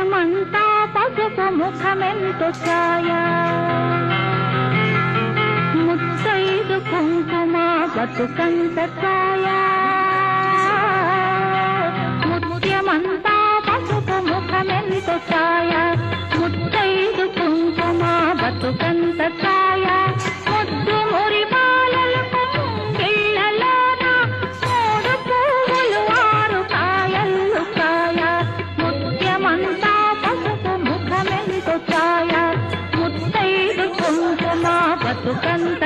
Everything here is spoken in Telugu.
ముత్యమంతా పసుపు ముఖమెంతో ఛాయ ముత్తైదు కుంకుమ బతుకంత ఛాయ ముత్యమంతా పసుపు ముఖమెంతో ఛాయ ముత్తైదు కుంకుమ బతుకంత ఛాయ ముద్దు మురి బాలలకు గిళ్ళలోన మూడు పువ్వులు ఆరు కాయలు కాయ ముత్యమంతా పసుపు ముఖమెంతో ఛాయ ముత్తైదు కుంకుమ బతుకంత